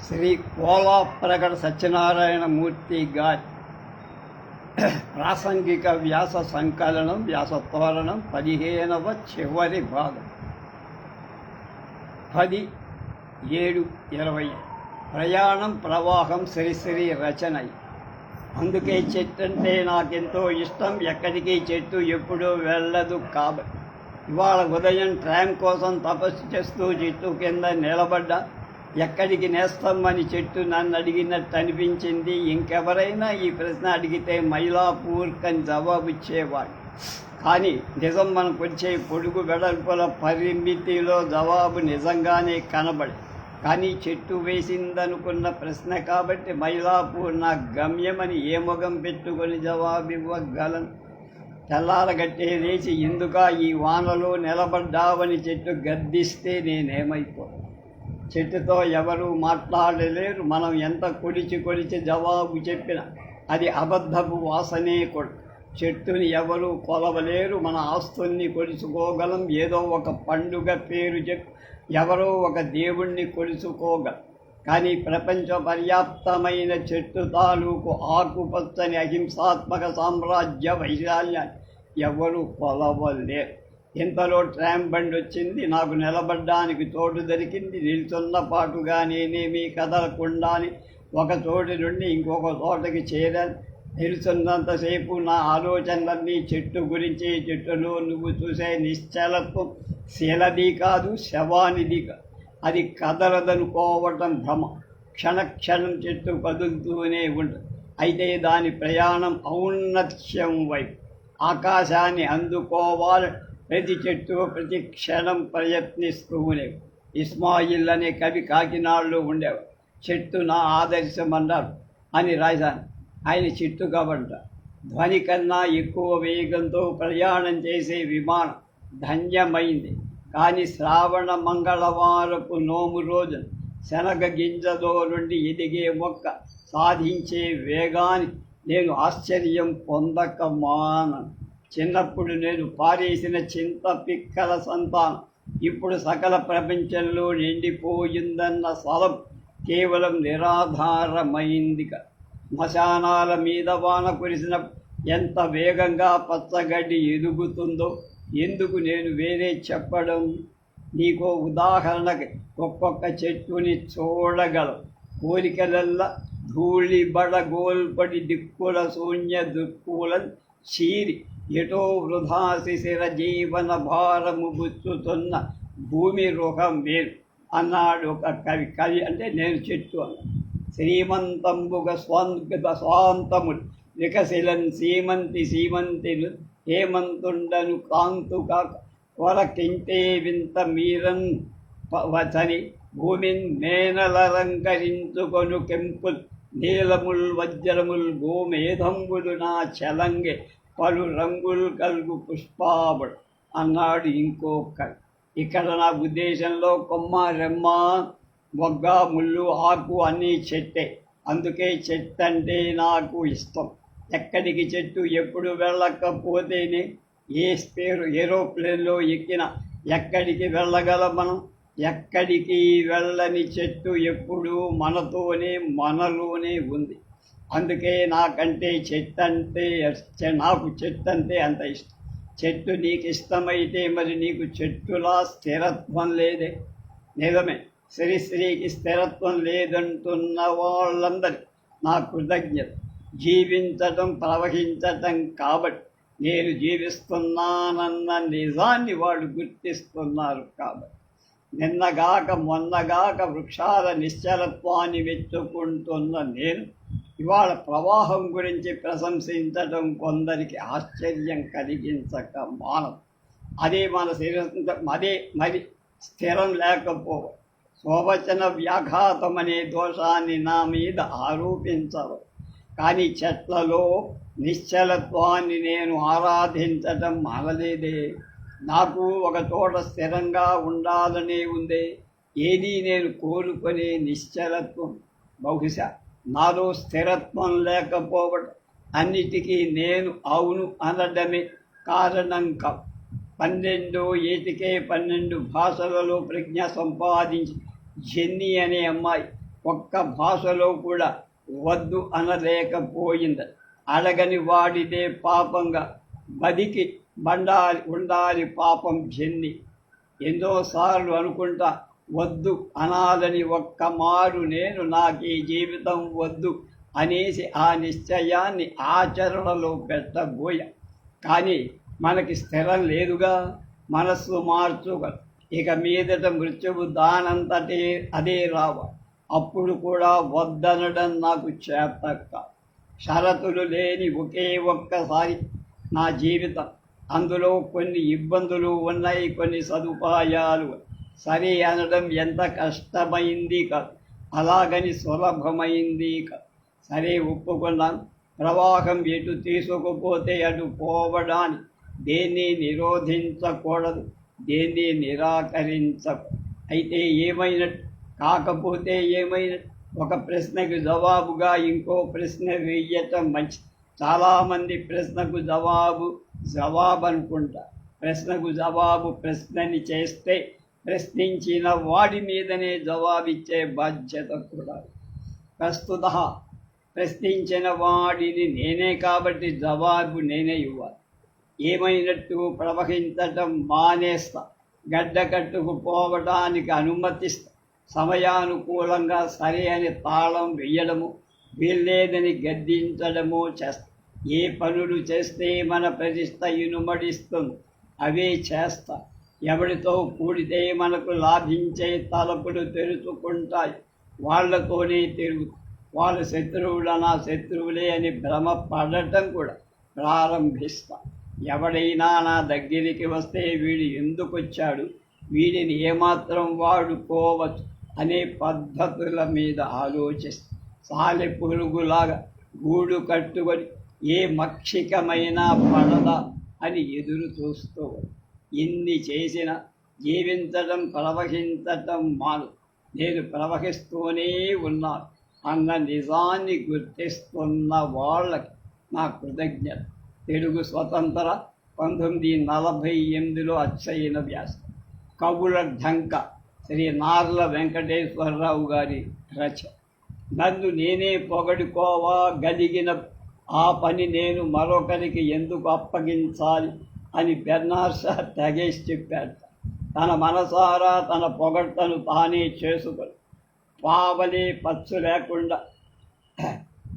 శ్రీ కోలాప్రగడ సత్యనారాయణమూర్తి గారి ప్రాసంగిక వ్యాస సంకలనం వ్యాసతోరణం 15వ చివరి భాగం 10/7/20 ప్రయాణం ప్రవాహం శ్రీశ్రీ రచన. అందుకే చెట్టంటే నాకెంతో ఇష్టం, ఎక్కడికి చెట్టు ఎప్పుడూ వెళ్ళదు కాబట్టి. ఇవాళ ఉదయం ట్రామ్ కోసం తపస్సు చేస్తూ చెట్టు కింద నిలబడ్డా. ఎక్కడికి నేస్తామని చెట్టు నన్ను అడిగినట్టు అనిపించింది. ఇంకెవరైనా ఈ ప్రశ్న అడిగితే మైలాపూర్కని జవాబిచ్చేవాడు. కానీ నిజం మనకు వచ్చే పొడుగు వెడల్పుల పరిమితిలో జవాబు నిజంగానే కనబడి, కానీ చెట్టు వేసిందనుకున్న ప్రశ్న కాబట్టి మైలాపూర్ నా గమ్యమని ఏ మొగం పెట్టుకొని జవాబివ్వగలను? తెల్లారగట్టే లేచి ఎందుక ఈ వానలో నిలబడ్డావని చెట్టు గద్దిస్తే నేనేమైపో? చెట్టుతో ఎవరూ మాట్లాడలేరు. మనం ఎంత కొలిచి జవాబు చెప్పినా అది అబద్ధపు వాసనే కూడా. చెట్టుని ఎవరూ కొలవలేరు. మన ఆస్తుల్ని కొలుసుకోగలం. ఏదో ఒక పండుగ పేరు చెప్పి ఎవరో ఒక దేవుణ్ణి కొలుసుకోగలం. కానీ ప్రపంచ పర్యాప్తమైన చెట్టు తాలూకు ఆకుపచ్చని అహింసాత్మక సామ్రాజ్య వైశాల్యాన్ని ఎవరూ కొలవలేరు. ఇంతలో ట్రామ్ బండి వచ్చింది. నాకు నిలబడ్డానికి చోటు దొరికింది. నిల్చున్న పాటుగా నేనేమీ కదలకుండానే ఒక చోటు నుండి ఇంకొక చోటకి చేరాను. నిల్చున్నంతసేపు నా ఆలోచనలన్నీ చెట్టు గురించి. చెట్టులో నువ్వు చూసే నిశ్చలత్వం శిలది కాదు, శవానిది కాదు. అది కదలదనుకోవటం భ్రమ. క్షణక్షణం చెట్టు కదులుతూనే ఉంటుంది. అయితే దాని ప్రయాణం ఔన్నత్యం వైపు, ఆకాశాన్ని అందుకోవాలి. ప్రతి చెట్టు ప్రతి క్షణం ప్రయత్నిస్తూ ఉండేవి. ఇస్మాయిల్ అనే కవి కాకినాడలో ఉండేవాడు. చెట్టు నా ఆదర్శం అన్నారు అని రాశాను. ఆయన చెట్టు కాబట్ట. ధ్వని కన్నా ఎక్కువ వేగంతో ప్రయాణం చేసే విమానం ధన్యమైంది. కానీ శ్రావణ మంగళవారపు నోము రోజున శనగ గింజలో నుండి ఎదిగే మొక్క సాధించే వేగాన్ని నేను ఆశ్చర్యం పొందక మానను. చిన్నప్పుడు నేను పారేసిన చింత పిక్కల సంతానం ఇప్పుడు సకల ప్రపంచంలో నిండిపోయిందన్న సలం కేవలం నిరాధారమైందిక. శ్మశానాల మీద వాన కురిసిన ఎంత వేగంగా పచ్చగడ్డి ఎదుగుతుందో ఎందుకు నేను వేరే చెప్పడం? నీకో ఉదాహరణకి ఒక్కొక్క చెట్టుని చూడగలం. కోరికలల్లా ధూళిబడగోల్పడి దిక్కుల శూన్య దుక్కులను చీరి ఎటో వృధా శిశిర జీవన భారము గుచ్చుతున్న భూమి రుహం మేలు అన్నాడు ఒక కవి. కవి అంటే నేను చెట్టు అన్న. శ్రీమంతంబుగ స్వాంతములు వికశిలన్ సీమంతిలు హేమంతుండను కాంతు కాక కొరకింటే వింత మీరన్ వచని భూమిన్ మేనలరంకరించుకొను కెంపుల్ నీలముల్ వజ్రముల్ గోమేధంబులు నా చలంగే పలు రంగులు కలుగు పుష్పాబడు అన్నాడు ఇంకో కవి. ఇక్కడ నా ఉద్దేశంలో కొమ్మ రెమ్మ మొగ్గ ముళ్ళు ఆకు అన్నీ చెట్టే. అందుకే చెట్టు అంటే నాకు ఇష్టం. ఎక్కడికి చెట్టు ఎప్పుడు వెళ్ళకపోతేనే ఏరోప్లేన్లో ఎక్కిన ఎక్కడికి వెళ్ళగలం మనం? ఎక్కడికి వెళ్ళని చెట్టు ఎప్పుడూ మనలోనే ఉంది. అందుకే నాకు చెట్టు అంటే అంత ఇష్టం. చెట్టు నీకు ఇష్టమైతే మరి నీకు చెట్టులా స్థిరత్వం లేదే? నిజమే, శ్రీశ్రీకి స్థిరత్వం లేదంటున్న వాళ్ళందరికీ నా కృతజ్ఞత. జీవించటం ప్రవహించటం కాబట్టి నేను జీవిస్తున్నానన్న నిజాన్ని వాళ్ళు గుర్తిస్తున్నారు కాబట్టి. నిన్నగాక మొన్నగాక వృక్షాల నిశ్చలత్వాన్ని మెచ్చుకుంటున్న నేను ఇవాళ ప్రవాహం గురించి ప్రశంసించడం కొందరికి ఆశ్చర్యం కలిగించక మానదు. అదే మన మరి స్థిరం లేకపో స్వవచన వ్యాఘాతం అనే దోషాన్ని నా మీద ఆరోపించరు. కానీ చెట్లలో నిశ్చలత్వాన్ని నేను ఆరాధించటం మానలేదే. నాకు ఒక చోట స్థిరంగా ఉండాలనే ఉందే. ఏదీ నేను కోరుకునే నిశ్చలత్వం. బహుశా నాలో స్థిరత్వం లేకపోవడం, అన్నిటికీ నేను అవును అనడమే కారణం కాదు. 12 భాషలలో ప్రజ్ఞ సంపాదించి జెన్నీ అనే అమ్మాయి ఒక్క భాషలో కూడా వద్దు అనలేకపోయింది. అడగని వాడిదే పాపంగా బదికి ఉండాలి పాపం జన్ని. ఎన్నోసార్లు అనుకుంటా వద్దు అనాలని, ఒక్క మారు నేను నాకీ జీవితం వద్దు అనేసి ఆ నిశ్చయాన్ని ఆచరణలో పెట్టబోయా. కానీ మనకి స్థిరం లేదుగా, మనస్సు మార్చుకోదు. ఇక మీదట మృత్యువు దానంతటే అదే రావాలి. అప్పుడు కూడా వద్దనడం నాకు చేతక్క. షరతులు లేని ఒకే ఒక్కసారి నా జీవితం. అందులో కొన్ని ఇబ్బందులు ఉన్నాయి, కొన్ని సదుపాయాలు. సరే అనడం ఎంత కష్టమైంది కాదు, అలాగని సులభమైంది కాదు. సరే ఒప్పుకున్నాను. ప్రవాహం ఎటు తీసుకుపోతే అటు పోవడాన్ని దేన్ని నిరోధించకూడదు, దేన్ని నిరాకరించకు. అయితే ఏమైనట్టు, కాకపోతే ఏమైనట్టు. ఒక ప్రశ్నకు జవాబుగా ఇంకో ప్రశ్న వేయటం మంచిది. చాలామంది ప్రశ్నకు జవాబు అనుకుంటా. ప్రశ్నకు జవాబు ప్రశ్నని చేస్తే ప్రశ్నించిన వాడి మీదనే జవాబిచ్చే బాధ్యత కూడా. ప్రస్తుత ప్రశ్నించిన వాడిని నేనే కాబట్టి జవాబు నేనే ఇవ్వాలి. ఏమైనట్టు ప్రవహించటం మానేస్తా, గడ్డ కట్టుకుపోవడానికి అనుమతిస్తా. సమయానుకూలంగా సరే అని తాళం వెయ్యడము, వీల్లేదని గద్దించడము చేస్తా. ఏ పనులు చేస్తే మన ప్రతిష్ట ఇనుమడిస్తుంది అవే చేస్తా. ఎవరితో కూడితే మనకు లాభించే తలుపులు తెరుచుకుంటాయి వాళ్లతోనే తిరుగు. వాళ్ళ శత్రువుల నా శత్రువులే అని భ్రమ పడటం కూడా ప్రారంభిస్తా. ఎవడైనా నా దగ్గరికి వస్తే వీడు ఎందుకు వచ్చాడు, వీడిని ఏమాత్రం వాడుకోవచ్చు అనే పద్ధతుల మీద ఆలోచిస్తా. సాలె పురుగులాగా గూడు కట్టుకొని ఏ మక్షికమైనా పడదా అని ఎదురు చూస్తూ ఇన్ని చేసిన జీవించడం ప్రవహించటం మాను. నేను ప్రవహిస్తూనే ఉన్నాను అన్న నిజాన్ని గుర్తిస్తున్న వాళ్ళకి నా కృతజ్ఞత. తెలుగు స్వతంత్ర 1948లో అచ్చయిన వ్యాసం. కవుల ఢంక శ్రీ నార్ల వెంకటేశ్వరరావు గారి రచన. నన్ను నేనే పొగడుకోవగలిగిన ఆ పని నేను మరొకరికి ఎందుకు అప్పగించాలి అని బెర్నార్డ్ షా తెగేసి చెప్పాడు. తన మనసారా తన పొగడ్తను తానే చేసుకొని పావలే పచ్చు లేకుండా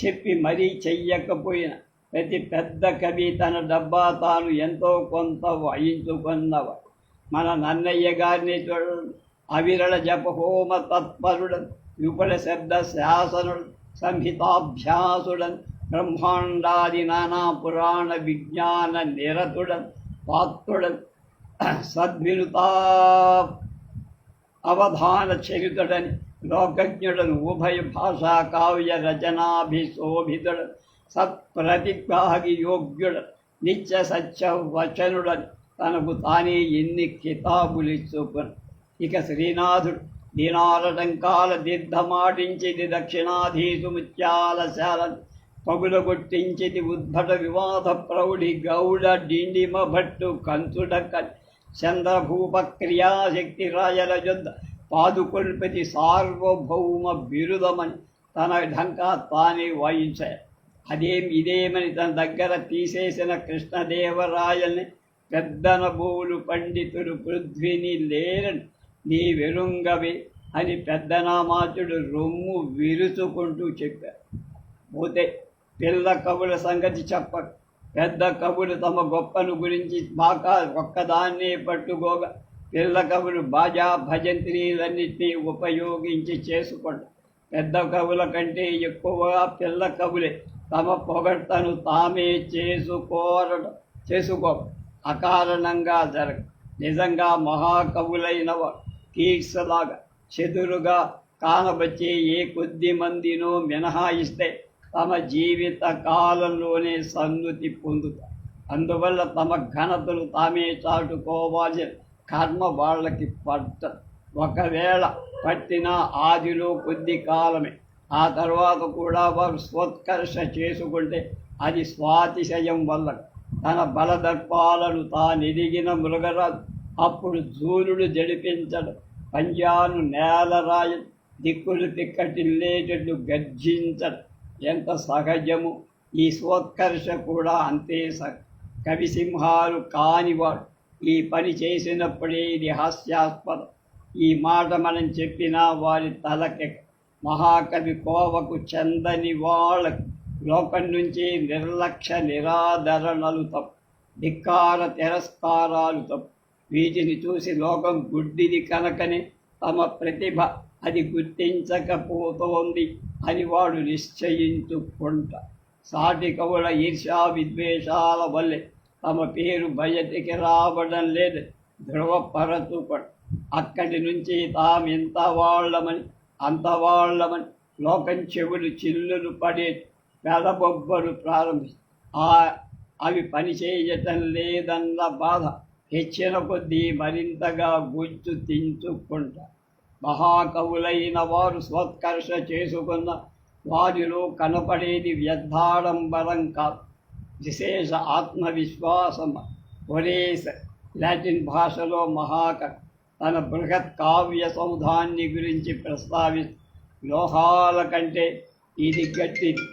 చెప్పి మరీ చెయ్యకపోయిన ప్రతి పెద్ద కవి తన డబ్బా తాను ఎంతో కొంత వాయించుకున్నవాడు. మన నన్నయ్య గారిని చూడండి. అవిరళ జపహోమ తత్పరుడన్, విపుల శబ్ద శాసనుడు, సంహితాభ్యాసుడన్, బ్రహ్మాండాది నానా పురాణ విజ్ఞాన నిరతుడన్, పాత్రుడన్, సద్వినుతా అవధాన చరితుడని, లోకజ్ఞుడను, ఉభయ భాషా కావ్య రచనాభిశోభితుడన్, సత్ప్రతిభాగి యోగ్యుడన్, నిత్య సత్య వచనుడని తనకు తానే ఎన్ని కితాబులిచ్చుకుని. ఇక శ్రీనాథుడు దీనారటంకాల దీర్ఘమాటించిది దక్షిణాధీసు ముత్యాలశాలను, పగులగొట్టించిది ఉద్భట వివాద ప్రౌఢి గౌడ డిండిమ భట్టు కంచుడక్కని, చంద్రభూప క్రియాశక్తి రాయల యుద్ధ పాదుకొల్పతి సార్వభౌమ బిరుదమని తన ఢంకా తానే వాయించాడు. ఇదేమని తన దగ్గర తీసేసిన కృష్ణదేవరాయల్ని పెద్దనబోలు పండితుడు పృథ్వీని లేరని నీ వెరుంగవే అని పెద్దనామాచుడు రొమ్ము విరుచుకుంటూ చెప్పారు. పోతే పిల్ల కవుల సంగతి చెప్పక, పెద్ద కవులు తమ గొప్పను గురించి బాగా ఒక్కదాన్నే పట్టుకోగా పిల్ల కవులు బాజా భజంత్రీలన్నింటినీ ఉపయోగించి చేసుకోండి. పెద్ద కవుల కంటే ఎక్కువగా పిల్ల కవులే తమ పొగడ్తను తామే చేసుకో అకారణంగా జరగ. నిజంగా మహాకవులైన కీట్స్లాగా చెదురుగా కానబచ్చే ఏ కొద్ది మందినో మినహాయిస్తే తమ జీవిత కాలంలోనే సన్నుతి పొందుతారు. అందువల్ల తమ ఘనతలు తామే చాటుకోవాలి. కర్మ వాళ్ళకి పట్టదు. ఒకవేళ పట్టినా ఆదిలో కొద్ది కాలమే. ఆ తర్వాత కూడా వారు స్వోత్కర్ష చేసుకుంటే అది స్వాతిశయం వల్ల. తన బలదర్పాలను తానెదిగిన మృగరాజు అప్పుడు జూలుడు జడిపించడం, పంజాను నేలరాయడం, దిక్కులు తిక్కటిల్లేటట్లు గర్జించడం ఎంత సహజము. ఈ స్వోత్కర్ష కూడా అంతే కవిసింహాలు కానివాడు ఈ పని చేసినప్పుడే ఇది హాస్యాస్పదం. ఈ మాట మనం చెప్పినా వారి తలకె. మహాకవి కోవకు చెందని వాళ్ళకు లోకం నుంచి నిర్లక్ష్య నిరాదరణలు తప్పు, ధిక్కార తిరస్కారాలు తప్పు. వీటిని చూసి లోకం గుడ్డిది కనుకనే తమ ప్రతిభ అది గుర్తించకపోతోంది అని వాడు నిశ్చయించుకుంటా. సాటి కవుల ఈర్ష్యా విద్వేషాల వల్లే తమ పేరు బయటికి రావడం లేదు ధృవపరచుకోడు. అక్కడి నుంచి తామెంత వాళ్ళమని అంతవాళ్ళమని లోకం చెవులు చిల్లులు పడే పెదబొబ్బలు అవి పనిచేయటం లేదన్న బాధ హెచ్చిన కొద్దీ మరింతగా గుజ్జు తించుకుంటా. మహాకవులైన వారు స్వోత్కర్ష చేసుకున్న వారిలో కనపడేది వ్యర్థాడంబరం కాదు, విశేష ఆత్మవిశ్వాసం. ఒరేస్ లాటిన్ భాషలో మహాకవి తన బృహత్ కావ్య సౌధాన్ని గురించి ప్రస్తావిస్తూ లోహాల కంటే ఇది గట్టిది,